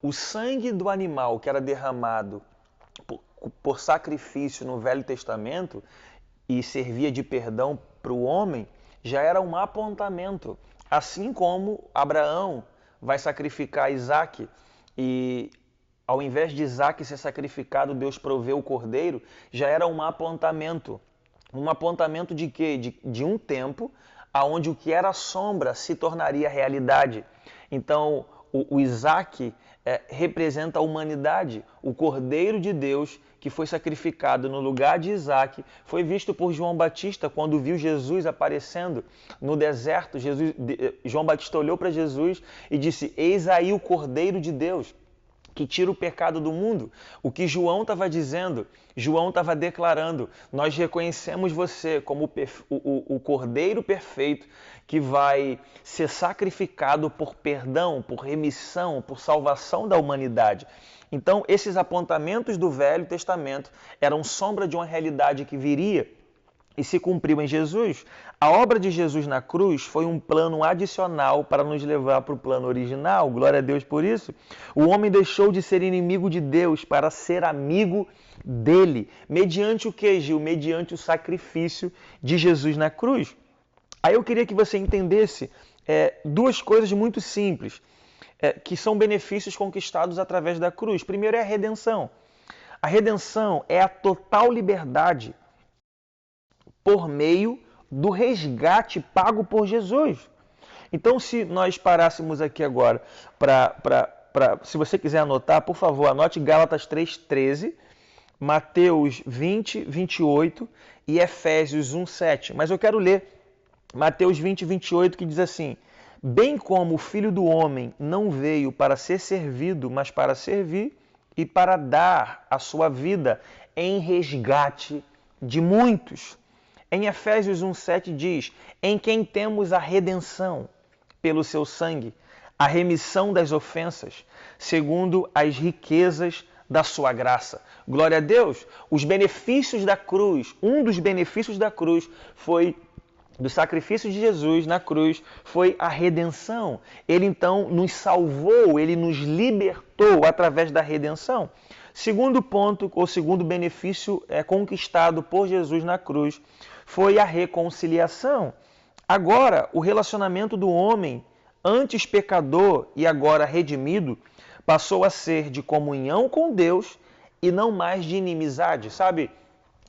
O sangue do animal que era derramado por sacrifício no Velho Testamento e servia de perdão para o homem, já era um apontamento. Assim como Abraão vai sacrificar Isaac e ao invés de Isaac ser sacrificado, Deus proveu o cordeiro, já era um apontamento. Um apontamento de quê? De um tempo onde o que era sombra se tornaria realidade. Então, o Isaac representa a humanidade. O Cordeiro de Deus, que foi sacrificado no lugar de Isaac, foi visto por João Batista quando viu Jesus aparecendo no deserto. João Batista olhou para Jesus e disse: "Eis aí o Cordeiro de Deus, que tira o pecado do mundo." O que João estava dizendo, João estava declarando: nós reconhecemos você como o Cordeiro perfeito que vai ser sacrificado por perdão, por remissão, por salvação da humanidade. Então, esses apontamentos do Velho Testamento eram sombra de uma realidade que viria e se cumpriu em Jesus. A obra de Jesus na cruz foi um plano adicional para nos levar para o plano original. Glória a Deus por isso. O homem deixou de ser inimigo de Deus para ser amigo dele. Mediante o que, Gil? Mediante o sacrifício de Jesus na cruz. Aí eu queria que você entendesse duas coisas muito simples, que são benefícios conquistados através da cruz. Primeiro é a redenção. A redenção é a total liberdade por meio do resgate pago por Jesus. Então, se nós parássemos aqui agora, se você quiser anotar, por favor, anote Gálatas 3:13, Mateus 20:28 e Efésios 1:7. Mas eu quero ler Mateus 20:28, que diz assim: bem como o Filho do Homem não veio para ser servido, mas para servir e para dar a sua vida em resgate de muitos. Em Efésios 1:7 diz: em quem temos a redenção pelo seu sangue, a remissão das ofensas, segundo as riquezas da sua graça. Glória a Deus! Os benefícios da cruz, um dos benefícios da cruz foi do sacrifício de Jesus na cruz, foi a redenção. Ele então nos salvou, ele nos libertou através da redenção. Segundo ponto, ou segundo benefício conquistado por Jesus na cruz, foi a reconciliação. Agora, o relacionamento do homem, antes pecador e agora redimido, passou a ser de comunhão com Deus e não mais de inimizade, sabe?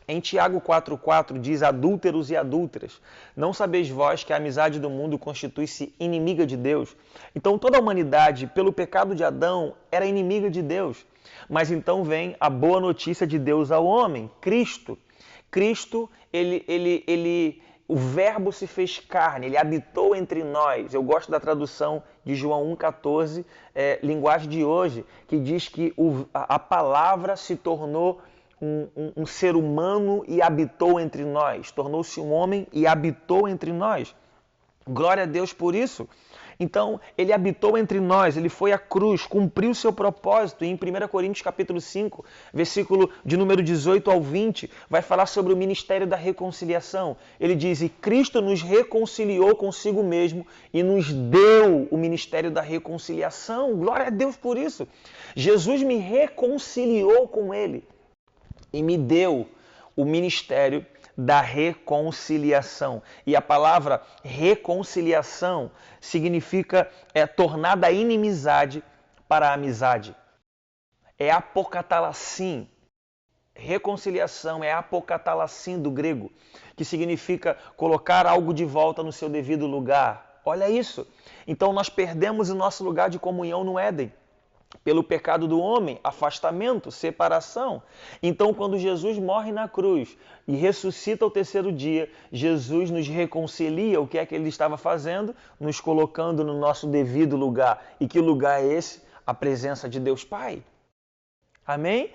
Em Tiago 4,4 diz: adúlteros e adúlteras, não sabeis vós que a amizade do mundo constitui-se inimiga de Deus? Então toda a humanidade, pelo pecado de Adão, era inimiga de Deus. Mas então vem a boa notícia de Deus ao homem, Cristo. Cristo, o verbo se fez carne, ele habitou entre nós. Eu gosto da tradução de João 1,14, linguagem de hoje, que diz que a palavra se tornou um ser humano e habitou entre nós. Tornou-se um homem e habitou entre nós. Glória a Deus por isso. Então, ele habitou entre nós, ele foi à cruz, cumpriu o seu propósito. E em 1 Coríntios capítulo 5, versículo de número 18 ao 20, vai falar sobre o ministério da reconciliação. Ele diz: e Cristo nos reconciliou consigo mesmo e nos deu o ministério da reconciliação. Glória a Deus por isso. Jesus me reconciliou com ele e me deu o ministério da reconciliação. E a palavra reconciliação significa tornar da inimizade para a amizade. É apocatalacim. Reconciliação é apocatalacim do grego, que significa colocar algo de volta no seu devido lugar. Olha isso. Então nós perdemos o nosso lugar de comunhão no Éden. Pelo pecado do homem, afastamento, separação. Então, quando Jesus morre na cruz e ressuscita ao terceiro dia, Jesus nos reconcilia. O que é que ele estava fazendo? Nos colocando no nosso devido lugar. E que lugar é esse? A presença de Deus Pai. Amém?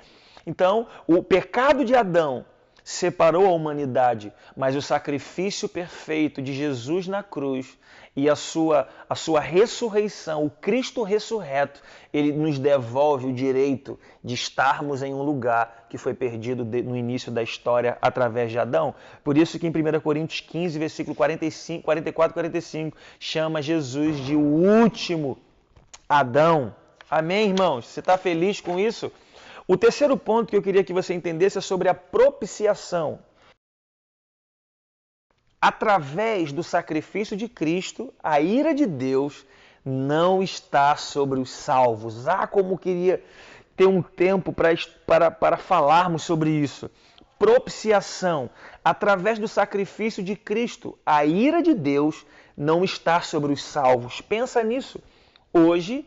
Então, o pecado de Adão separou a humanidade, mas o sacrifício perfeito de Jesus na cruz e a sua ressurreição, o Cristo ressurreto, ele nos devolve o direito de estarmos em um lugar que foi perdido no início da história através de Adão. Por isso que em 1 Coríntios 15, versículo 44 e 45, chama Jesus de o último Adão. Amém, irmãos? Você está feliz com isso? O terceiro ponto que eu queria que você entendesse é sobre a propiciação. Através do sacrifício de Cristo, a ira de Deus não está sobre os salvos. Ah, como queria ter um tempo para falarmos sobre isso. Propiciação. Através do sacrifício de Cristo, a ira de Deus não está sobre os salvos. Pensa nisso. Hoje,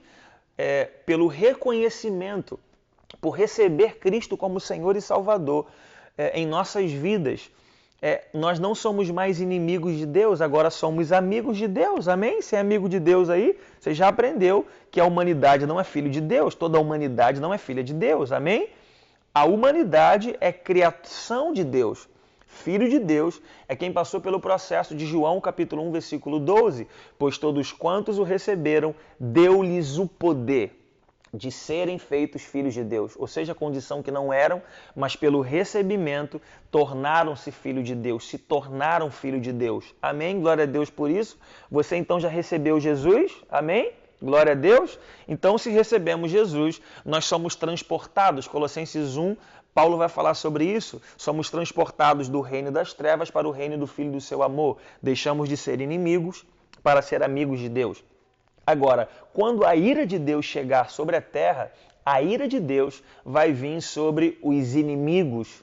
pelo reconhecimento, por receber Cristo como Senhor e Salvador em nossas vidas, nós não somos mais inimigos de Deus, agora somos amigos de Deus, amém? Você é amigo de Deus aí, você já aprendeu que a humanidade não é filho de Deus, toda a humanidade não é filha de Deus, amém? A humanidade é criação de Deus. Filho de Deus é quem passou pelo processo de João capítulo 1, versículo 12, pois todos quantos o receberam, deu-lhes o poder de serem feitos filhos de Deus, ou seja, a condição que não eram, mas pelo recebimento tornaram-se filho de Deus, se tornaram filho de Deus. Amém? Glória a Deus por isso. Você então já recebeu Jesus? Amém? Glória a Deus. Então, se recebemos Jesus, nós somos transportados. Colossenses 1, Paulo vai falar sobre isso. Somos transportados do reino das trevas para o reino do Filho do seu amor. Deixamos de ser inimigos para ser amigos de Deus. Agora, quando a ira de Deus chegar sobre a terra, a ira de Deus vai vir sobre os inimigos.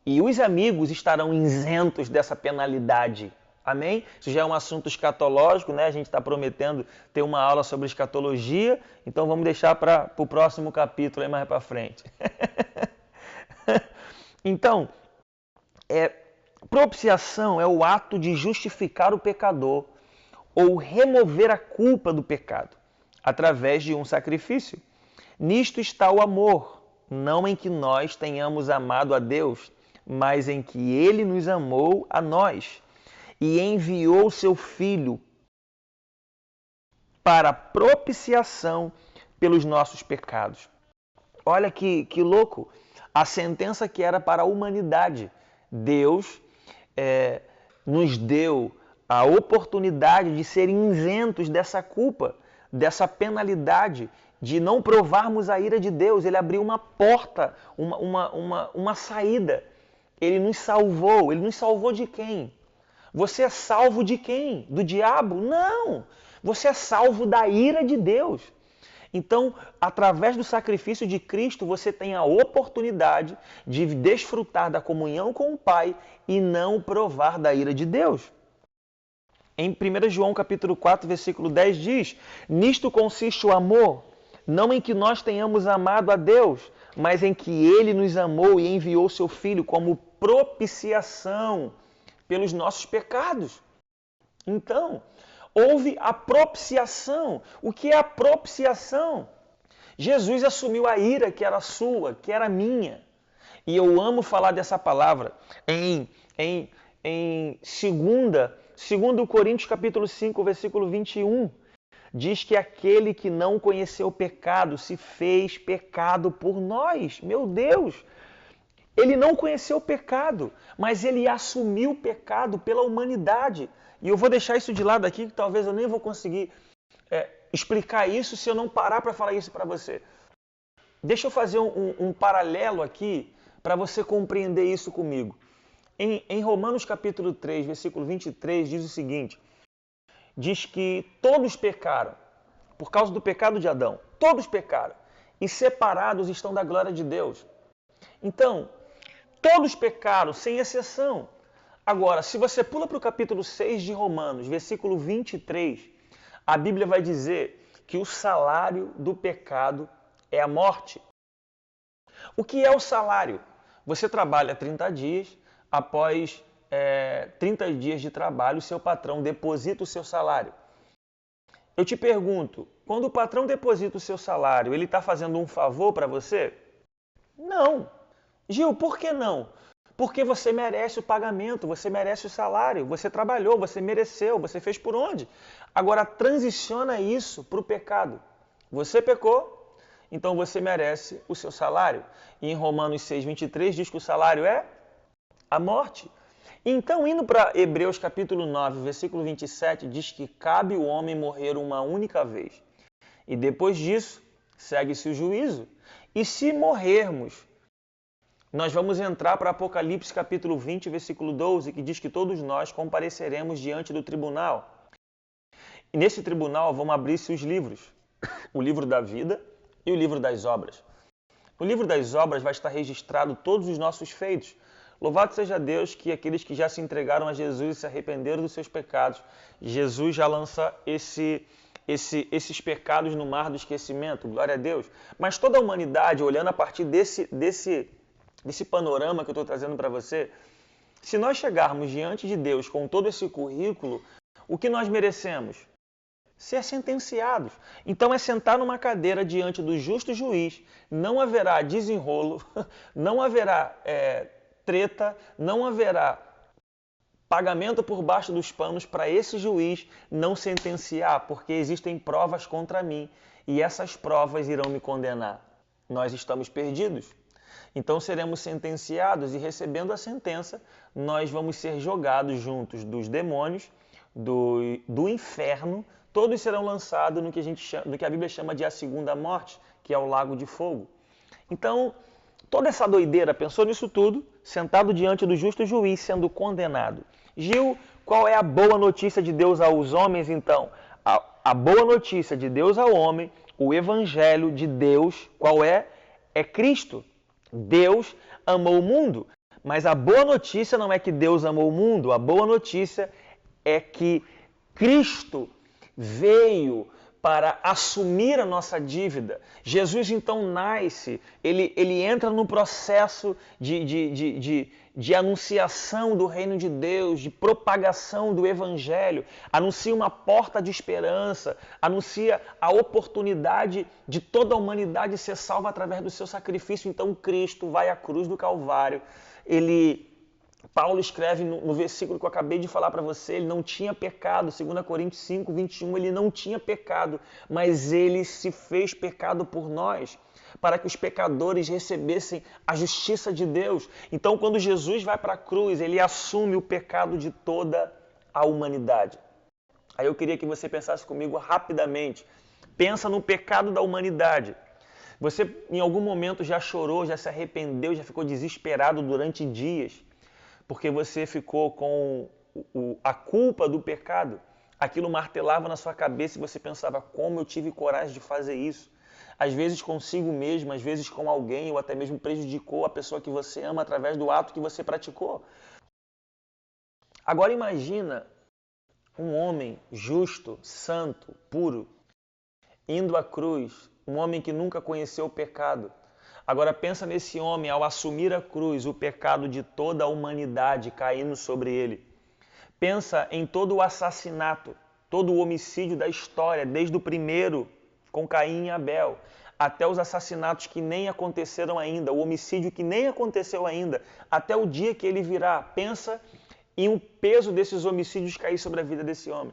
E os amigos estarão isentos dessa penalidade. Amém? Isso já é um assunto escatológico, né? A gente está prometendo ter uma aula sobre escatologia, então vamos deixar para o próximo capítulo aí mais para frente. Então, propiciação é o ato de justificar o pecador ou remover a culpa do pecado, através de um sacrifício. Nisto está o amor, não em que nós tenhamos amado a Deus, mas em que Ele nos amou a nós e enviou seu Filho para propiciação pelos nossos pecados. Olha que louco! A sentença que era para a humanidade, Deus nos deu a oportunidade de serem isentos dessa culpa, dessa penalidade, de não provarmos a ira de Deus. Ele abriu uma porta, uma saída. Ele nos salvou. Ele nos salvou de quem? Você é salvo de quem? Do diabo? Não! Você é salvo da ira de Deus. Então, através do sacrifício de Cristo, você tem a oportunidade de desfrutar da comunhão com o Pai e não provar da ira de Deus. Em 1 João capítulo 4, versículo 10 diz: nisto consiste o amor, não em que nós tenhamos amado a Deus, mas em que Ele nos amou e enviou seu Filho como propiciação pelos nossos pecados. Então, houve a propiciação. O que é a propiciação? Jesus assumiu a ira que era sua, que era minha. E eu amo falar dessa palavra em 2 Coríntios capítulo 5, versículo 21. Diz que aquele que não conheceu o pecado se fez pecado por nós. Meu Deus! Ele não conheceu o pecado, mas ele assumiu o pecado pela humanidade. E eu vou deixar isso de lado aqui, que talvez eu nem vou conseguir explicar isso se eu não parar para falar isso para você. Deixa eu fazer um paralelo aqui para você compreender isso comigo. Em Romanos capítulo 3, versículo 23, diz o seguinte: diz que todos pecaram, por causa do pecado de Adão. Todos pecaram e separados estão da glória de Deus. Então, todos pecaram, sem exceção. Agora, se você pula para o capítulo 6 de Romanos, versículo 23, a Bíblia vai dizer que o salário do pecado é a morte. O que é o salário? Você trabalha 30 dias, após 30 dias de trabalho, seu patrão deposita o seu salário. Eu te pergunto, quando o patrão deposita o seu salário, ele está fazendo um favor para você? Não. Gil, por que não? Porque você merece o pagamento, você merece o salário, você trabalhou, você mereceu, você fez por onde? Agora transiciona isso para o pecado. Você pecou, então você merece o seu salário. E em Romanos 6, 23 diz que o salário é a morte. Então, indo para Hebreus capítulo 9, versículo 27, diz que cabe o homem morrer uma única vez. E depois disso, segue-se o juízo. E se morrermos, nós vamos entrar para Apocalipse capítulo 20, versículo 12, que diz que todos nós compareceremos diante do tribunal. E nesse tribunal vão abrir-se os livros, o livro da vida e o livro das obras. No livro das obras vai estar registrado todos os nossos feitos. Louvado seja Deus que aqueles que já se entregaram a Jesus e se arrependeram dos seus pecados, Jesus já lança esses pecados no mar do esquecimento, glória a Deus. Mas toda a humanidade, olhando a partir desse panorama que eu estou trazendo para você, se nós chegarmos diante de Deus com todo esse currículo, o que nós merecemos? Ser sentenciados. Então é sentar numa cadeira diante do justo juiz, não haverá desenrolo, não haverá treta, não haverá pagamento por baixo dos panos para esse juiz não sentenciar, porque existem provas contra mim e essas provas irão me condenar. Nós estamos perdidos. Então seremos sentenciados e recebendo a sentença, nós vamos ser jogados juntos dos demônios, do inferno, todos serão lançados no que a Bíblia chama de a segunda morte, que é o lago de fogo. Então, toda essa doideira, pensou nisso tudo, sentado diante do justo juiz, sendo condenado. Gil, qual é a boa notícia de Deus aos homens, então? A boa notícia de Deus ao homem, o evangelho de Deus, qual é? É Cristo. Deus amou o mundo. Mas a boa notícia não é que Deus amou o mundo, a boa notícia é que Cristo veio para assumir a nossa dívida. Jesus então nasce, ele entra no processo de anunciação do reino de Deus, de propagação do evangelho, anuncia uma porta de esperança, anuncia a oportunidade de toda a humanidade ser salva através do seu sacrifício. Então Cristo vai à cruz do Calvário, Paulo escreve no versículo que eu acabei de falar para você, ele não tinha pecado, 2 Coríntios 5, 21, ele não tinha pecado, mas ele se fez pecado por nós, para que os pecadores recebessem a justiça de Deus. Então, quando Jesus vai para a cruz, ele assume o pecado de toda a humanidade. Aí eu queria que você pensasse comigo rapidamente, pensa no pecado da humanidade. Você em algum momento já chorou, já se arrependeu, já ficou desesperado durante dias, porque você ficou com a culpa do pecado. Aquilo martelava na sua cabeça e você pensava, como eu tive coragem de fazer isso? Às vezes consigo mesmo, às vezes com alguém, ou até mesmo prejudicou a pessoa que você ama através do ato que você praticou. Agora imagina um homem justo, santo, puro, indo à cruz, um homem que nunca conheceu o pecado. Agora pensa nesse homem ao assumir a cruz, o pecado de toda a humanidade caindo sobre ele. Pensa em todo o assassinato, todo o homicídio da história, desde o primeiro com Caim e Abel, até os assassinatos que nem aconteceram ainda, o homicídio que nem aconteceu ainda, até o dia que ele virá. Pensa em o peso desses homicídios cair sobre a vida desse homem.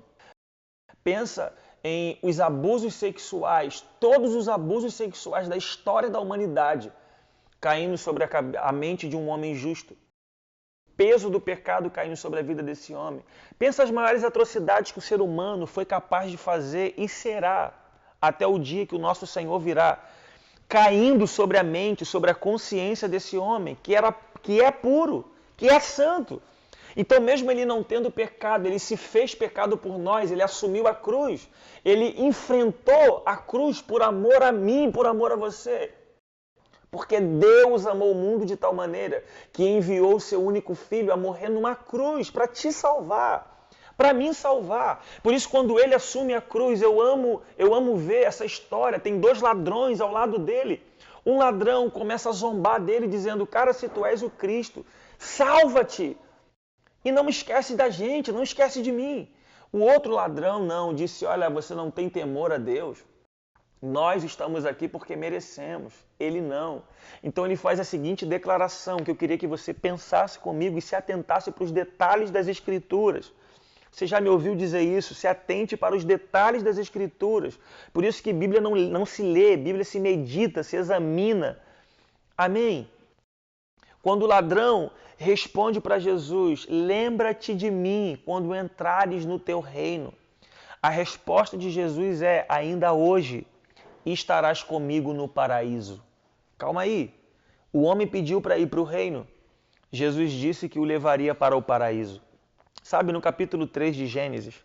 Pensa em os abusos sexuais, todos os abusos sexuais da história da humanidade, caindo sobre a mente de um homem justo. Peso do pecado caindo sobre a vida desse homem. Pensa as maiores atrocidades que o ser humano foi capaz de fazer e será, até o dia que o nosso Senhor virá, caindo sobre a mente, sobre a consciência desse homem, que é puro, que é santo. Então, mesmo ele não tendo pecado, ele se fez pecado por nós, ele assumiu a cruz, ele enfrentou a cruz por amor a mim, por amor a você. Porque Deus amou o mundo de tal maneira que enviou o seu único filho a morrer numa cruz para te salvar, para mim salvar. Por isso, quando ele assume a cruz, eu amo ver essa história. Tem dois ladrões ao lado dele. Um ladrão começa a zombar dele, dizendo, cara, se tu és o Cristo, salva-te. E não esquece da gente, não esquece de mim. O outro ladrão não, disse, olha, você não tem temor a Deus. Nós estamos aqui porque merecemos, ele não. Então ele faz a seguinte declaração, que eu queria que você pensasse comigo e se atentasse para os detalhes das Escrituras. Você já me ouviu dizer isso, se atente para os detalhes das Escrituras. Por isso que Bíblia não se lê, Bíblia se medita, se examina. Amém? Quando o ladrão responde para Jesus, lembra-te de mim quando entrares no teu reino. A resposta de Jesus é, ainda hoje, e estarás comigo no paraíso. Calma aí. O homem pediu para ir para o reino. Jesus disse que o levaria para o paraíso. Sabe, no capítulo 3 de Gênesis,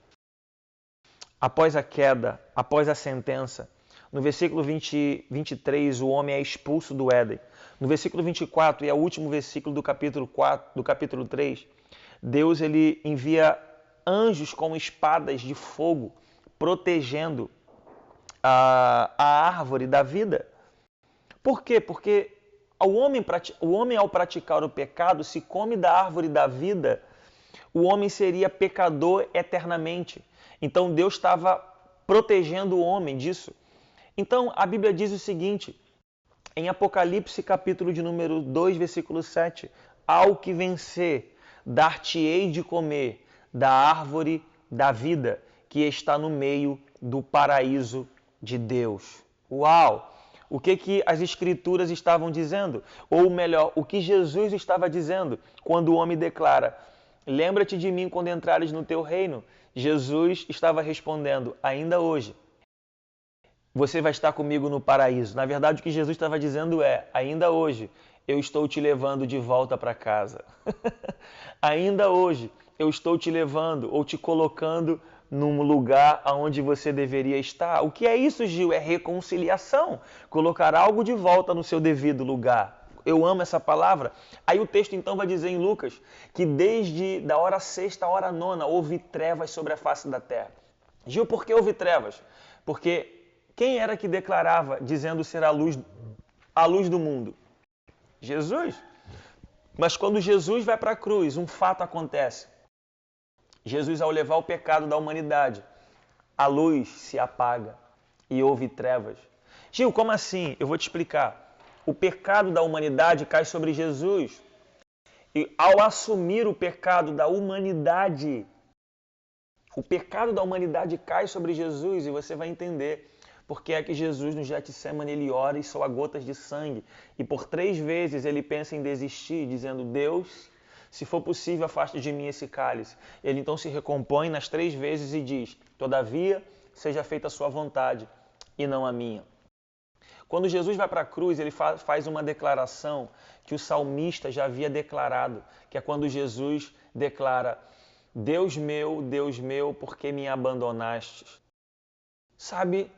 após a queda, após a sentença, no versículo 23, o homem é expulso do Éden. No versículo 24, e é o último versículo do capítulo 3, Deus ele envia anjos com espadas de fogo, protegendo a árvore da vida. Por quê? Porque o homem, ao praticar o pecado, se come da árvore da vida, o homem seria pecador eternamente. Então Deus estava protegendo o homem disso. Então a Bíblia diz o seguinte, em Apocalipse capítulo de número 2, versículo 7, ao que vencer, dar-te-ei de comer da árvore da vida que está no meio do paraíso de Deus. Uau! O que as Escrituras estavam dizendo? Ou melhor, o que Jesus estava dizendo quando o homem declara: lembra-te de mim quando entrares no teu reino. Jesus estava respondendo: ainda hoje você vai estar comigo no paraíso. Na verdade, o que Jesus estava dizendo é: ainda hoje eu estou te levando de volta para casa. Ainda hoje eu estou te levando ou te colocando num lugar onde você deveria estar. O que é isso, Gil? É reconciliação. Colocar algo de volta no seu devido lugar. Eu amo essa palavra. Aí o texto então vai dizer em Lucas que desde da hora sexta à hora nona houve trevas sobre a face da terra. Gil, por que houve trevas? Porque quem era que declarava dizendo ser a luz do mundo? Jesus. Mas quando Jesus vai para a cruz, um fato acontece. Jesus, ao levar o pecado da humanidade, a luz se apaga e houve trevas. Gil, como assim? Eu vou te explicar. O pecado da humanidade cai sobre Jesus. E ao assumir o pecado da humanidade, o pecado da humanidade cai sobre Jesus e você vai entender porque é que Jesus no Getsemane ele ora e soa gotas de sangue. E por 3 vezes ele pensa em desistir, dizendo: Deus, se for possível, afaste de mim esse cálice. Ele então se recompõe nas 3 vezes e diz: todavia, seja feita a sua vontade e não a minha. Quando Jesus vai para a cruz, ele faz uma declaração que o salmista já havia declarado, que é quando Jesus declara: Deus meu, por que me abandonaste? Sabe,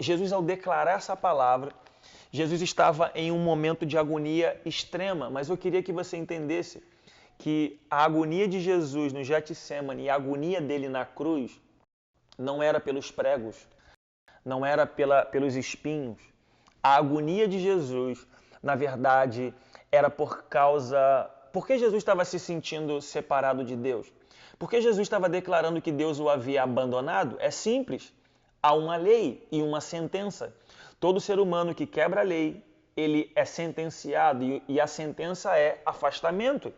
Jesus ao declarar essa palavra, Jesus estava em um momento de agonia extrema, mas eu queria que você entendesse que a agonia de Jesus no Getsemane e a agonia dele na cruz não era pelos pregos, não era pelos espinhos. A agonia de Jesus, na verdade, era por causa... Por que Jesus estava se sentindo separado de Deus? Porque Jesus estava declarando que Deus o havia abandonado? É simples. Há uma lei e uma sentença. Todo ser humano que quebra a lei, ele é sentenciado e a sentença é afastamento.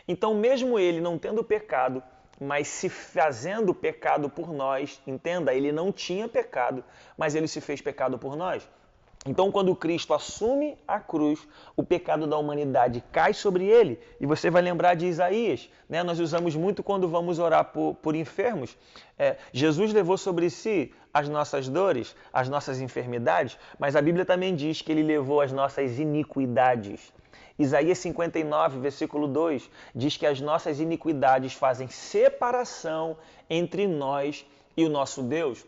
Então, mesmo ele não tendo pecado, mas se fazendo pecado por nós, entenda, ele não tinha pecado, mas ele se fez pecado por nós. Então, quando Cristo assume a cruz, o pecado da humanidade cai sobre ele. E você vai lembrar de Isaías, né? Nós usamos muito quando vamos orar por enfermos. Jesus levou sobre si as nossas dores, as nossas enfermidades, mas a Bíblia também diz que ele levou as nossas iniquidades. Isaías 59, versículo 2, diz que as nossas iniquidades fazem separação entre nós e o nosso Deus.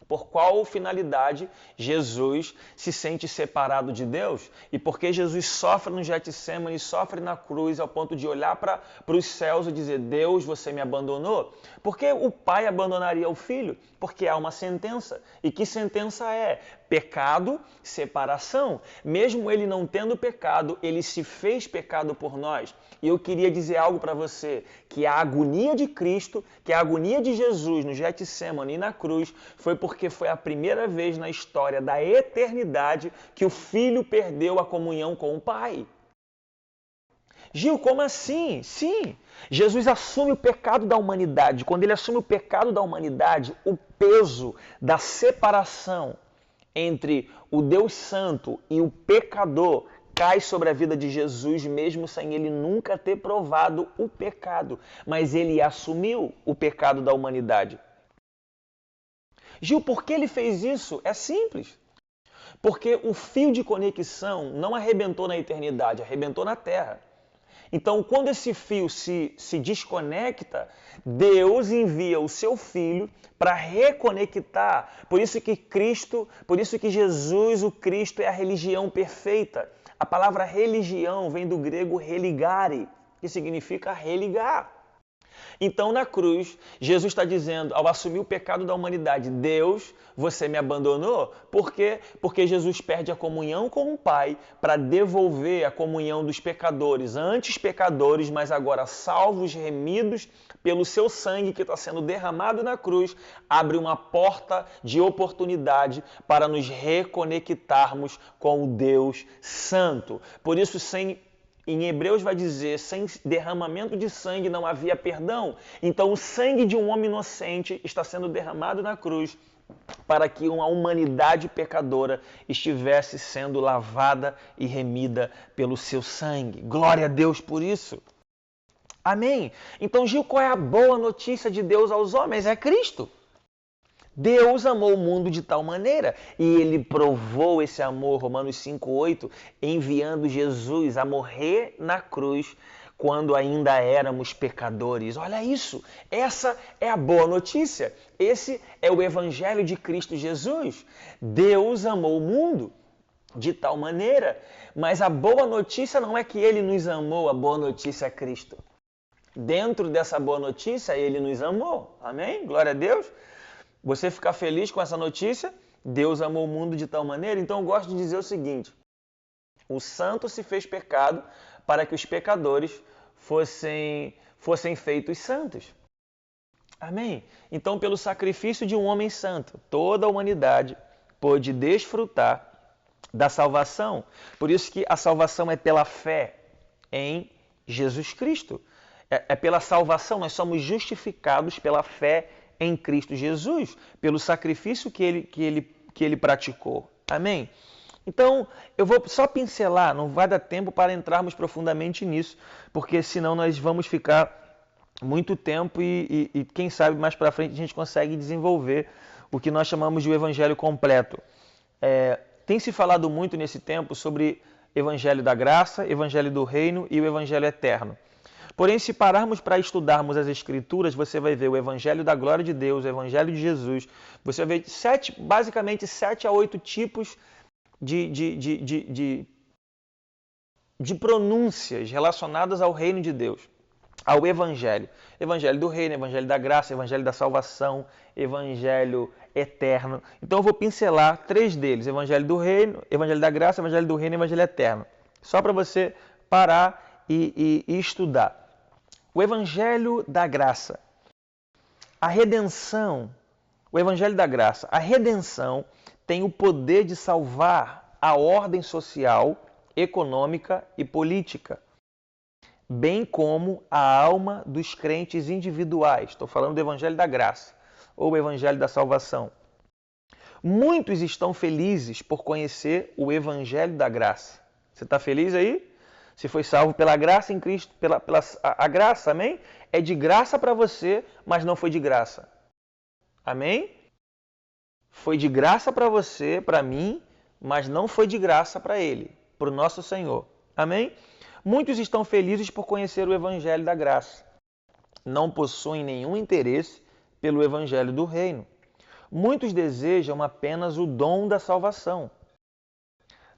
Por qual finalidade Jesus se sente separado de Deus? E por que Jesus sofre no Getsemane, sofre na cruz, ao ponto de olhar para os céus e dizer: Deus, você me abandonou? Por que o pai abandonaria o filho? Porque há uma sentença. E que sentença é? Pecado, separação. Mesmo ele não tendo pecado, ele se fez pecado por nós. E eu queria dizer algo para você, que a agonia de Cristo, que a agonia de Jesus no Getsemane e na cruz, foi porque foi a primeira vez na história da eternidade que o Filho perdeu a comunhão com o Pai. Gil, como assim? Sim, Jesus assume o pecado da humanidade. Quando ele assume o pecado da humanidade, o peso da separação entre o Deus Santo e o pecador cai sobre a vida de Jesus, mesmo sem ele nunca ter provado o pecado. Mas ele assumiu o pecado da humanidade. Gil, por que ele fez isso? É simples. Porque o fio de conexão não arrebentou na eternidade, arrebentou na terra. Então, quando esse fio se desconecta, Deus envia o seu Filho para reconectar. Por isso que Jesus, o Cristo, é a religião perfeita. A palavra religião vem do grego religare, que significa religar. Então, na cruz, Jesus está dizendo, ao assumir o pecado da humanidade, Deus, você me abandonou? Por quê? Porque Jesus perde a comunhão com o Pai para devolver a comunhão dos pecadores, antes pecadores, mas agora salvos, remidos pelo seu sangue que está sendo derramado na cruz, abre uma porta de oportunidade para nos reconectarmos com o Deus Santo. Por isso, em Hebreus vai dizer, sem derramamento de sangue não havia perdão. Então o sangue de um homem inocente está sendo derramado na cruz para que uma humanidade pecadora estivesse sendo lavada e remida pelo seu sangue. Glória a Deus por isso. Amém? Então, Gil, qual é a boa notícia de Deus aos homens? É Cristo. Deus amou o mundo de tal maneira, e ele provou esse amor, Romanos 5,8, enviando Jesus a morrer na cruz quando ainda éramos pecadores. Olha isso, essa é a boa notícia. Esse é o Evangelho de Cristo Jesus. Deus amou o mundo de tal maneira, mas a boa notícia não é que ele nos amou, a boa notícia é Cristo. Dentro dessa boa notícia, ele nos amou. Amém? Glória a Deus. Você ficar feliz com essa notícia? Deus amou o mundo de tal maneira? Então eu gosto de dizer o seguinte: o santo se fez pecado para que os pecadores fossem feitos santos. Amém? Então, pelo sacrifício de um homem santo, toda a humanidade pôde desfrutar da salvação. Por isso que a salvação é pela fé em Jesus Cristo. É pela salvação, nós somos justificados pela fé em Cristo Jesus, pelo sacrifício que ele praticou. Amém? Então, eu vou só pincelar, não vai dar tempo para entrarmos profundamente nisso, porque senão nós vamos ficar muito tempo e quem sabe mais para frente a gente consegue desenvolver o que nós chamamos de o evangelho completo. Tem se falado muito nesse tempo sobre evangelho da graça, evangelho do reino e o evangelho eterno. Porém, se pararmos para estudarmos as Escrituras, você vai ver o Evangelho da Glória de Deus, o Evangelho de Jesus. Você vai ver basicamente 7 a 8 tipos de pronúncias relacionadas ao reino de Deus, ao Evangelho. Evangelho do reino, Evangelho da graça, Evangelho da salvação, Evangelho eterno. Então eu vou pincelar 3 deles, Evangelho do reino, Evangelho da graça, Evangelho do reino e Evangelho eterno. Só para você parar e estudar. O Evangelho da Graça, a redenção, o Evangelho da Graça, a redenção tem o poder de salvar a ordem social, econômica e política, bem como a alma dos crentes individuais. Estou falando do Evangelho da Graça, ou o Evangelho da Salvação. Muitos estão felizes por conhecer o Evangelho da Graça. Você está feliz aí? Se foi salvo pela graça em Cristo, a graça, amém? É de graça para você, mas não foi de graça. Amém? Foi de graça para você, para mim, mas não foi de graça para ele, para o nosso Senhor. Amém? Muitos estão felizes por conhecer o Evangelho da graça. Não possuem nenhum interesse pelo Evangelho do reino. Muitos desejam apenas o dom da salvação.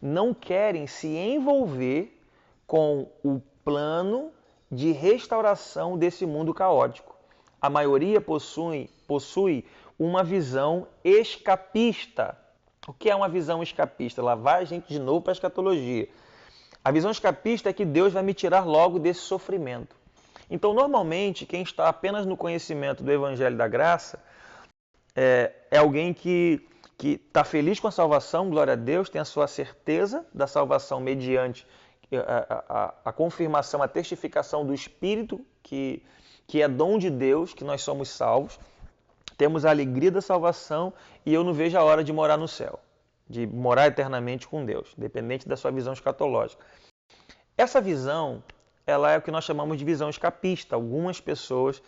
Não querem se envolver com o plano de restauração desse mundo caótico. A maioria possui uma visão escapista. O que é uma visão escapista? Lá vai a gente de novo para a escatologia. A visão escapista é que Deus vai me tirar logo desse sofrimento. Então, normalmente, quem está apenas no conhecimento do Evangelho da Graça é alguém que está feliz com a salvação, glória a Deus, tem a sua certeza da salvação mediante a confirmação, a testificação do Espírito, que é dom de Deus, que nós somos salvos. Temos a alegria da salvação e eu não vejo a hora de morar no céu, de morar eternamente com Deus, dependente da sua visão escatológica. Essa visão, ela é o que nós chamamos de visão escapista. Algumas pessoas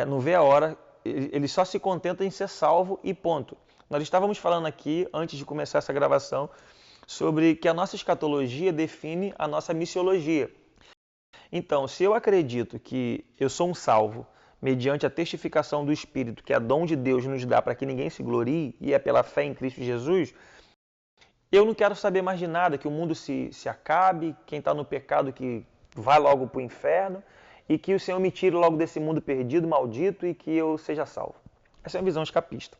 não vê a hora, eles só se contentam em ser salvo e ponto. Nós estávamos falando aqui, antes de começar essa gravação, sobre que a nossa escatologia define a nossa missiologia. Então, se eu acredito que eu sou um salvo mediante a testificação do Espírito, que é dom de Deus nos dá para que ninguém se glorie, e é pela fé em Cristo Jesus, eu não quero saber mais de nada, que o mundo se acabe, quem está no pecado que vá logo para o inferno, e que o Senhor me tire logo desse mundo perdido, maldito, e que eu seja salvo. Essa é uma visão escapista.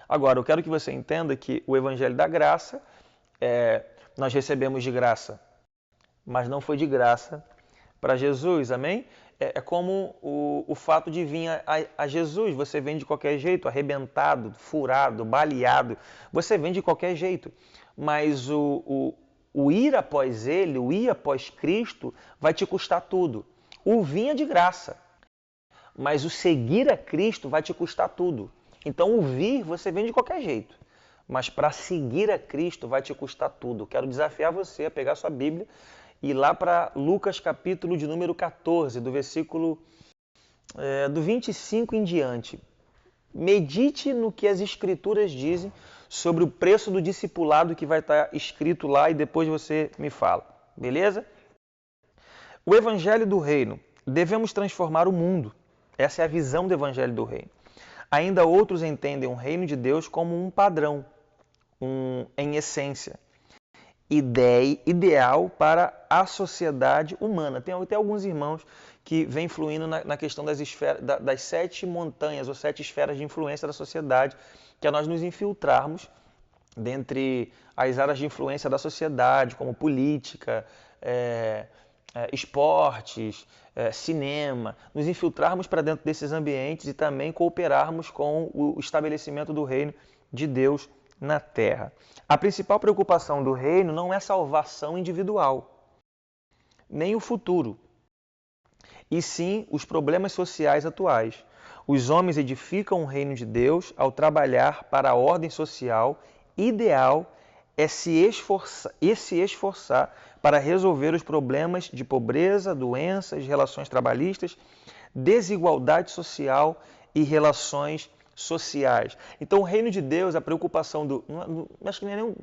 Agora, eu quero que você entenda que o Evangelho da Graça, nós recebemos de graça, mas não foi de graça para Jesus, amém? É como o fato de vir a Jesus, você vem de qualquer jeito, arrebentado, furado, baleado, você vem de qualquer jeito, mas o ir após Ele, o ir após Cristo, vai te custar tudo. O vir é de graça, mas o seguir a Cristo vai te custar tudo. Então o vir você vem de qualquer jeito, mas para seguir a Cristo vai te custar tudo. Quero desafiar você a pegar sua Bíblia e ir lá para Lucas capítulo de número 14, do versículo do 25 em diante. Medite no que as Escrituras dizem sobre o preço do discipulado que vai estar escrito lá e depois você me fala, beleza? O Evangelho do Reino. Devemos transformar o mundo. Essa é a visão do Evangelho do Reino. Ainda outros entendem o Reino de Deus como um padrão, em essência, ideal para a sociedade humana. Tem até alguns irmãos que vêm fluindo na questão das 7 montanhas ou 7 esferas de influência da sociedade, que é nós nos infiltrarmos dentre as áreas de influência da sociedade, como política, esportes, cinema, nos infiltrarmos para dentro desses ambientes e também cooperarmos com o estabelecimento do reino de Deus na terra. A principal preocupação do reino não é salvação individual, nem o futuro, e sim os problemas sociais atuais. Os homens edificam o reino de Deus ao trabalhar para a ordem social ideal é se esforçar para resolver os problemas de pobreza, doenças, relações trabalhistas, desigualdade social e relações sociais. Então, o reino de Deus, a preocupação acho que não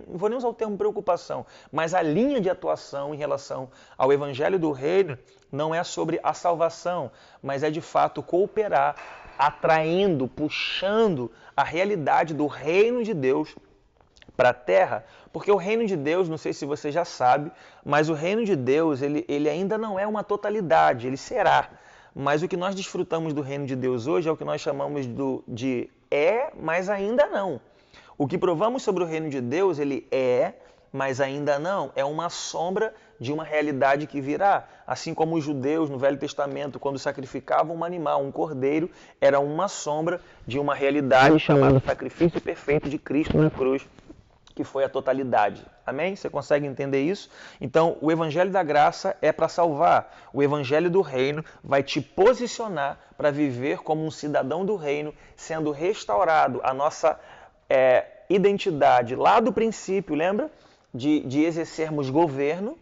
vou nem usar o termo preocupação, mas a linha de atuação em relação ao evangelho do reino não é sobre a salvação, mas é de fato cooperar, atraindo, puxando a realidade do reino de Deus para a terra, porque o reino de Deus, não sei se você já sabe, mas o reino de Deus ele ainda não é uma totalidade, ele será. Mas o que nós desfrutamos do reino de Deus hoje é o que nós chamamos de mas ainda não. O que provamos sobre o reino de Deus, ele mas ainda não. É uma sombra de uma realidade que virá. Assim como os judeus no Velho Testamento, quando sacrificavam um animal, um cordeiro, era uma sombra de uma realidade chamada sacrifício perfeito de Cristo na cruz, que foi a totalidade. Amém? Você consegue entender isso? Então, o Evangelho da Graça é para salvar. O Evangelho do Reino vai te posicionar para viver como um cidadão do Reino, sendo restaurado a nossa identidade lá do princípio, lembra? De exercermos governo.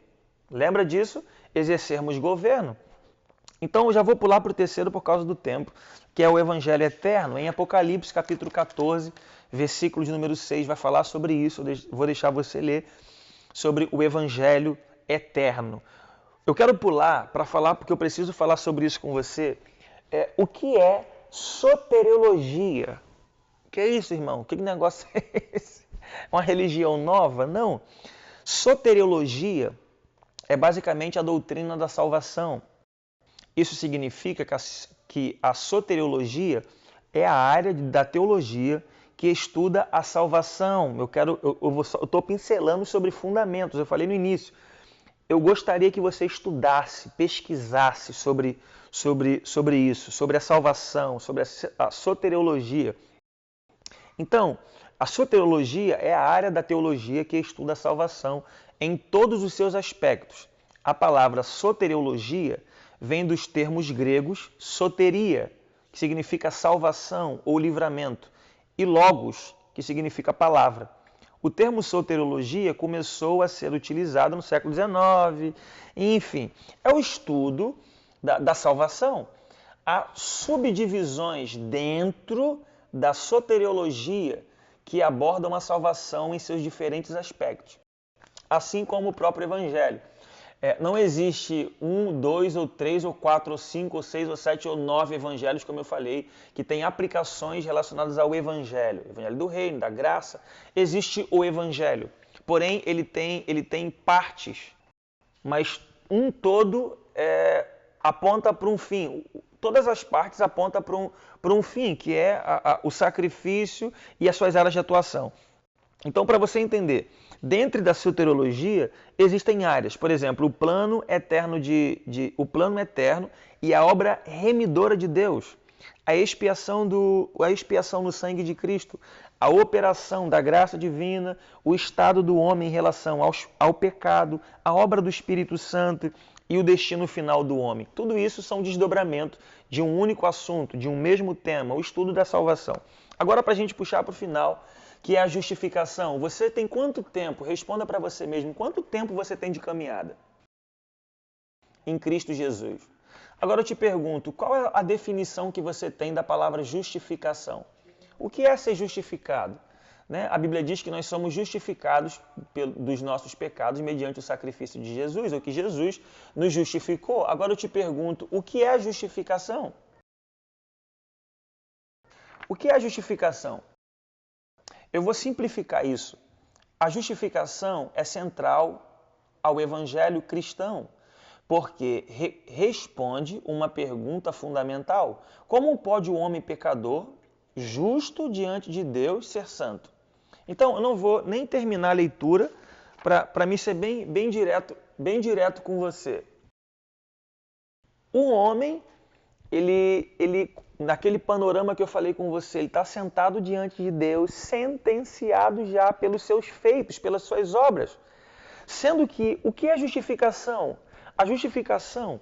Lembra disso? Exercermos governo. Então, eu já vou pular para o terceiro por causa do tempo, que é o Evangelho Eterno. Em Apocalipse, capítulo 14, versículo de número 6, vai falar sobre isso. Eu vou deixar você ler sobre o Evangelho Eterno. Eu quero pular para falar, porque eu preciso falar sobre isso com você. O que é soteriologia? O que é isso, irmão? Que negócio é esse? Uma religião nova? Não. Soteriologia é basicamente a doutrina da salvação. Isso significa que a soteriologia é a área da teologia que estuda a salvação. Eu estou pincelando sobre fundamentos, eu falei no início. Eu gostaria que você estudasse, pesquisasse sobre isso, sobre a salvação, sobre a soteriologia. Então, a soteriologia é a área da teologia que estuda a salvação em todos os seus aspectos. A palavra soteriologia vem dos termos gregos soteria, que significa salvação ou livramento, e logos, que significa palavra. O termo soteriologia começou a ser utilizado no século XIX, enfim, é o estudo da salvação. Há subdivisões dentro da soteriologia, que abordam a salvação em seus diferentes aspectos, assim como o próprio Evangelho. Não existe 1, 2, ou 3, ou 4, ou 5, ou 6, ou 7, ou 9 evangelhos, como eu falei, que têm aplicações relacionadas ao Evangelho. Evangelho do Reino, da Graça. Existe o Evangelho. Porém, ele tem partes, mas um todo aponta para um fim. Todas as partes apontam para um fim, que é o sacrifício e as suas áreas de atuação. Então, para você entender, dentro da soteriologia existem áreas, por exemplo, o plano eterno e a obra remidora de Deus, a expiação no sangue de Cristo, a operação da graça divina, o estado do homem em relação ao pecado, a obra do Espírito Santo e o destino final do homem. Tudo isso são desdobramentos de um único assunto, de um mesmo tema, o estudo da salvação. Agora, para a gente puxar para o final, que é a justificação. Você tem quanto tempo? Responda para você mesmo. Quanto tempo você tem de caminhada em Cristo Jesus? Agora eu te pergunto, qual é a definição que você tem da palavra justificação? O que é ser justificado? A Bíblia diz que nós somos justificados dos nossos pecados mediante o sacrifício de Jesus, ou que Jesus nos justificou. Agora eu te pergunto, o que é justificação? O que é justificação? Eu vou simplificar isso. A justificação é central ao evangelho cristão, porque responde uma pergunta fundamental. Como pode o homem pecador, justo diante de Deus, ser santo? Então, eu não vou nem terminar a leitura para me ser bem direto com você. O homem, ele naquele panorama que eu falei com você, ele está sentado diante de Deus, sentenciado já pelos seus feitos, pelas suas obras. Sendo que, o que é justificação? A justificação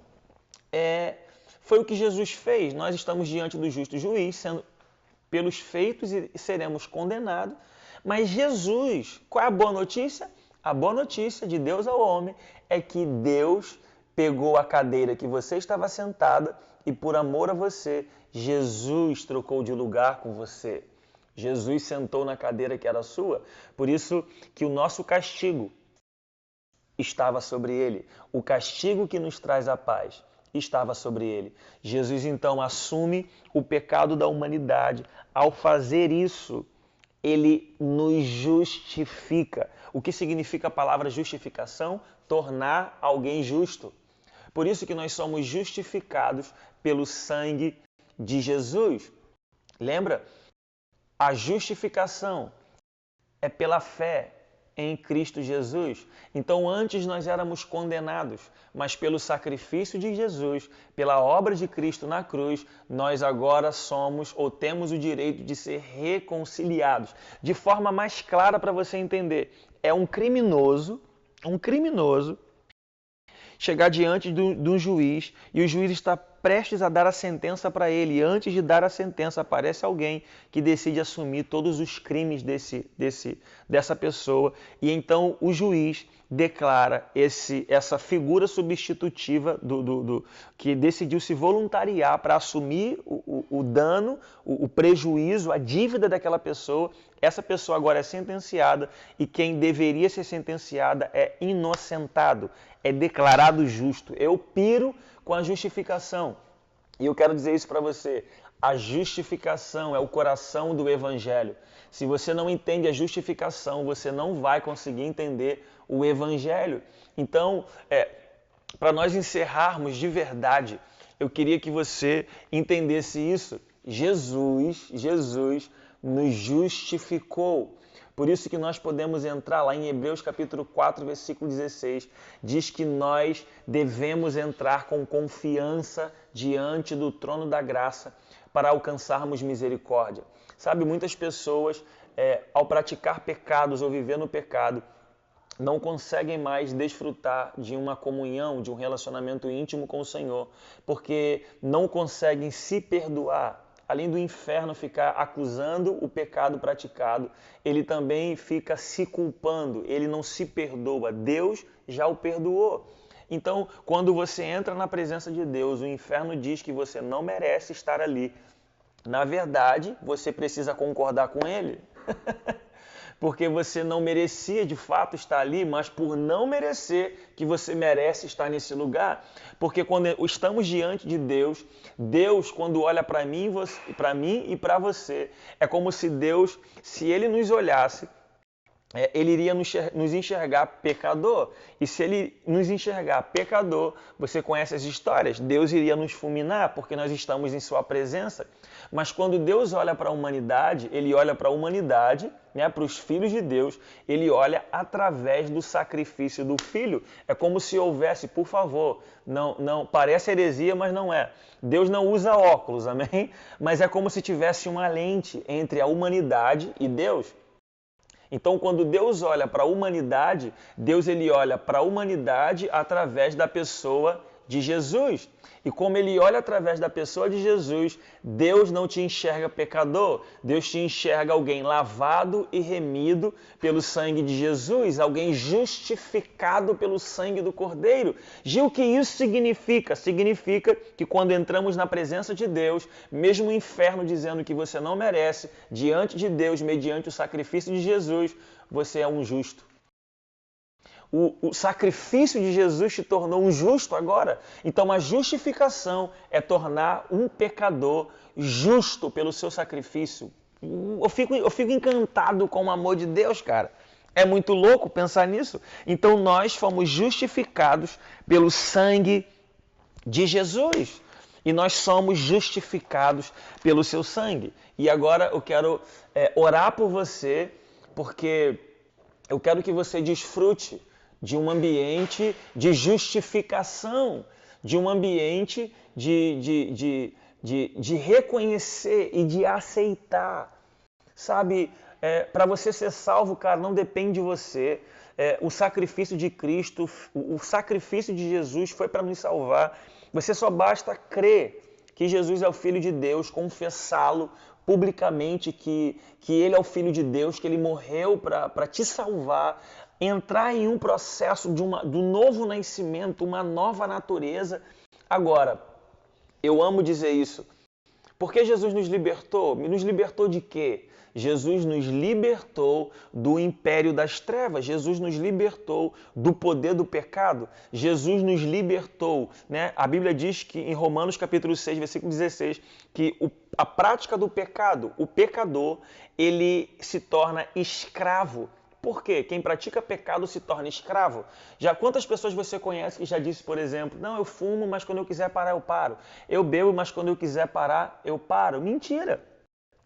foi o que Jesus fez. Nós estamos diante do justo juiz, sendo pelos feitos e seremos condenados. Mas Jesus, qual é a boa notícia? A boa notícia de Deus ao homem é que Deus pegou a cadeira que você estava sentada e por amor a você, Jesus trocou de lugar com você. Jesus sentou na cadeira que era sua. Por isso que o nosso castigo estava sobre ele. O castigo que nos traz a paz estava sobre ele. Jesus então assume o pecado da humanidade. Ao fazer isso, ele nos justifica. O que significa a palavra justificação? Tornar alguém justo. Por isso que nós somos justificados pelo sangue de Jesus. Lembra? A justificação é pela fé em Cristo Jesus. Então, antes nós éramos condenados, mas pelo sacrifício de Jesus, pela obra de Cristo na cruz, nós agora somos ou temos o direito de ser reconciliados. De forma mais clara para você entender, é um criminoso chegar diante de um juiz e o juiz está prestes a dar a sentença para ele. E antes de dar a sentença, aparece alguém que decide assumir todos os crimes dessa pessoa. E então o juiz declara essa figura substitutiva que decidiu se voluntariar para assumir o dano, o prejuízo, a dívida daquela pessoa. Essa pessoa agora é sentenciada e quem deveria ser sentenciada é inocentado, é declarado justo. Eu piro com a justificação. E eu quero dizer isso para você. A justificação é o coração do Evangelho. Se você não entende a justificação, você não vai conseguir entender o Evangelho. Então, para nós encerrarmos de verdade, eu queria que você entendesse isso. Jesus nos justificou. Por isso que nós podemos entrar lá em Hebreus capítulo 4, versículo 16. Diz que nós devemos entrar com confiança diante do trono da graça para alcançarmos misericórdia. Sabe, muitas pessoas, ao praticar pecados ou viver no pecado, não conseguem mais desfrutar de uma comunhão, de um relacionamento íntimo com o Senhor, porque não conseguem se perdoar. Além do inferno ficar acusando o pecado praticado, ele também fica se culpando, ele não se perdoa. Deus já o perdoou. Então, quando você entra na presença de Deus, o inferno diz que você não merece estar ali. Na verdade, você precisa concordar com ele. Porque você não merecia de fato estar ali, mas por não merecer que você merece estar nesse lugar. Porque quando estamos diante de Deus, Deus quando olha para mim e para você, é como se Deus, se ele nos olhasse, ele iria nos enxergar pecador. E se ele nos enxergar pecador, você conhece as histórias, Deus iria nos fulminar porque nós estamos em sua presença. Mas quando Deus olha para a humanidade, ele olha para a humanidade, né, para os filhos de Deus, ele olha através do sacrifício do filho. É como se houvesse, por favor, não parece heresia, mas não é. Deus não usa óculos, amém? Mas é como se tivesse uma lente entre a humanidade e Deus. Então, quando Deus olha para a humanidade, Deus ele olha para a humanidade através da pessoa de Jesus. E como ele olha através da pessoa de Jesus, Deus não te enxerga pecador, Deus te enxerga alguém lavado e remido pelo sangue de Jesus, alguém justificado pelo sangue do Cordeiro. Gil, o que isso significa? Significa que quando entramos na presença de Deus, mesmo o inferno dizendo que você não merece, diante de Deus, mediante o sacrifício de Jesus, você é um justo. O sacrifício de Jesus te tornou um justo agora. Então, a justificação é tornar um pecador justo pelo seu sacrifício. Eu fico encantado com o amor de Deus, cara. É muito louco pensar nisso. Então, nós fomos justificados pelo sangue de Jesus. E nós somos justificados pelo seu sangue. E agora eu quero orar por você, porque eu quero que você desfrute de um ambiente de justificação, de um ambiente de reconhecer e de aceitar. Sabe, para você ser salvo, cara, não depende de você. O sacrifício de Cristo, o sacrifício de Jesus foi para nos salvar. Você só basta crer que Jesus é o Filho de Deus, confessá-lo publicamente que Ele é o Filho de Deus, que Ele morreu para te salvar, entrar em um processo do novo nascimento, uma nova natureza. Agora, eu amo dizer isso, porque Jesus nos libertou. Nos libertou de quê? Jesus nos libertou do império das trevas. Jesus nos libertou do poder do pecado. Jesus nos libertou, né? A Bíblia diz que em Romanos capítulo 6, versículo 16, que a prática do pecado, o pecador, ele se torna escravo. Por quê? Quem pratica pecado se torna escravo. Já quantas pessoas você conhece que já disse, por exemplo, não, eu fumo, mas quando eu quiser parar, eu paro. Eu bebo, mas quando eu quiser parar, eu paro. Mentira!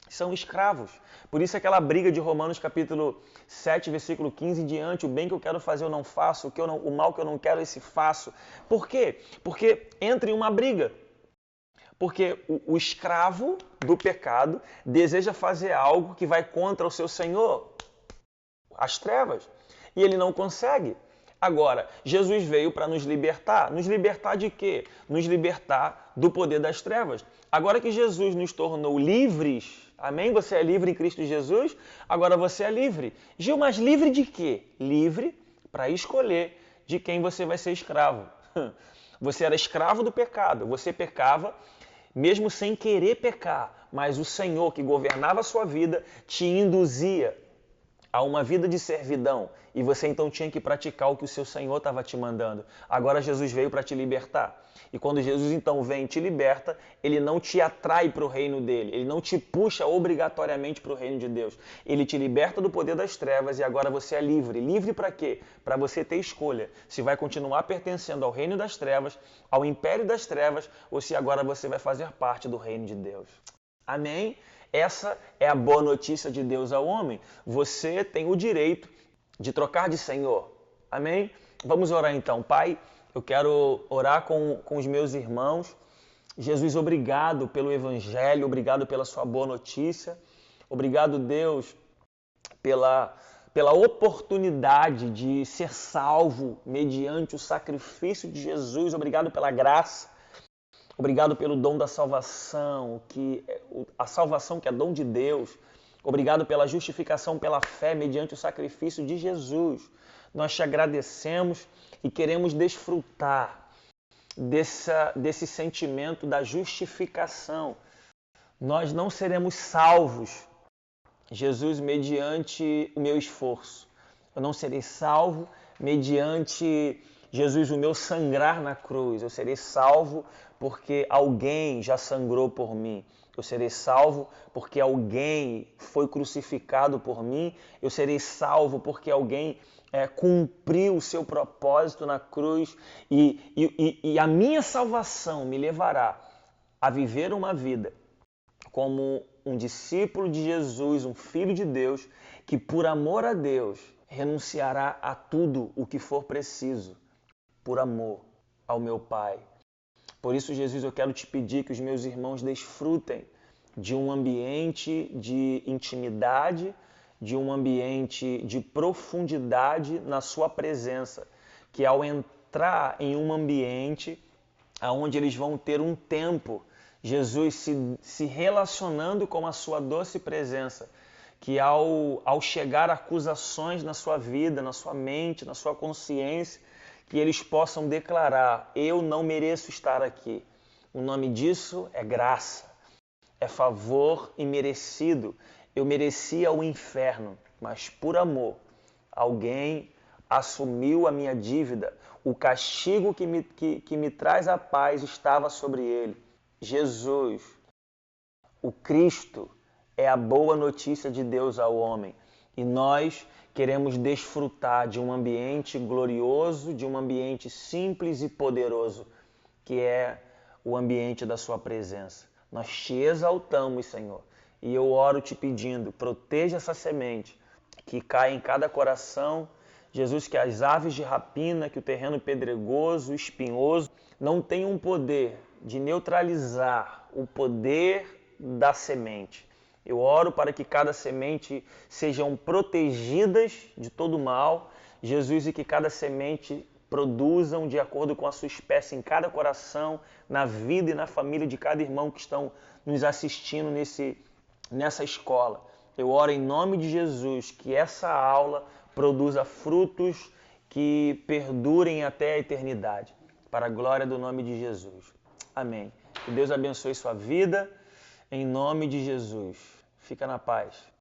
São escravos. Por isso aquela briga de Romanos capítulo 7, versículo 15 em diante, o bem que eu quero fazer eu não faço, o mal que eu não quero esse faço. Por quê? Porque entra em uma briga. Porque o escravo do pecado deseja fazer algo que vai contra o seu senhor, as trevas, e ele não consegue. Agora, Jesus veio para nos libertar. Nos libertar de quê? Nos libertar do poder das trevas. Agora que Jesus nos tornou livres, amém? Você é livre em Cristo Jesus? Agora você é livre. Gil, mas livre de quê? Livre para escolher de quem você vai ser escravo. Você era escravo do pecado, você pecava mesmo sem querer pecar, mas o Senhor que governava a sua vida te induzia a uma vida de servidão, e você então tinha que praticar o que o seu Senhor estava te mandando. Agora Jesus veio para te libertar. E quando Jesus então vem e te liberta, ele não te atrai para o reino dele, ele não te puxa obrigatoriamente para o reino de Deus. Ele te liberta do poder das trevas e agora você é livre. Livre para quê? Para você ter escolha. Se vai continuar pertencendo ao reino das trevas, ao império das trevas, ou se agora você vai fazer parte do reino de Deus. Amém? Essa é a boa notícia de Deus ao homem. Você tem o direito de trocar de Senhor. Amém? Vamos orar então. Pai, eu quero orar com os meus irmãos. Jesus, obrigado pelo Evangelho, obrigado pela sua boa notícia. Obrigado, Deus, pela oportunidade de ser salvo mediante o sacrifício de Jesus. Obrigado pela graça. Obrigado pelo dom da salvação, a salvação que é dom de Deus. Obrigado pela justificação pela fé mediante o sacrifício de Jesus. Nós te agradecemos e queremos desfrutar desse sentimento da justificação. Nós não seremos salvos, Jesus, mediante o meu esforço. Eu não serei salvo mediante, Jesus, o meu sangrar na cruz. Eu serei salvo porque alguém já sangrou por mim. Eu serei salvo porque alguém foi crucificado por mim. Eu serei salvo porque alguém cumpriu o seu propósito na cruz. E a minha salvação me levará a viver uma vida como um discípulo de Jesus, um filho de Deus, que por amor a Deus renunciará a tudo o que for preciso, por amor ao meu Pai. Por isso, Jesus, eu quero te pedir que os meus irmãos desfrutem de um ambiente de intimidade, de um ambiente de profundidade na sua presença, que ao entrar em um ambiente onde eles vão ter um tempo, Jesus se relacionando com a sua doce presença, que ao chegar acusações na sua vida, na sua mente, na sua consciência, que eles possam declarar: eu não mereço estar aqui. O nome disso é graça, é favor imerecido. Eu merecia o inferno, mas por amor, alguém assumiu a minha dívida. O castigo que me traz a paz estava sobre ele. Jesus, o Cristo, é a boa notícia de Deus ao homem. E nós queremos desfrutar de um ambiente glorioso, de um ambiente simples e poderoso, que é o ambiente da sua presença. Nós te exaltamos, Senhor. E eu oro te pedindo, proteja essa semente que cai em cada coração. Jesus, que as aves de rapina, que o terreno pedregoso, espinhoso, não tenham poder de neutralizar o poder da semente. Eu oro para que cada semente sejam protegidas de todo mal, Jesus, e que cada semente produzam de acordo com a sua espécie em cada coração, na vida e na família de cada irmão que estão nos assistindo nessa escola. Eu oro em nome de Jesus que essa aula produza frutos que perdurem até a eternidade, para a glória do nome de Jesus. Amém. Que Deus abençoe sua vida, em nome de Jesus. Fica na paz.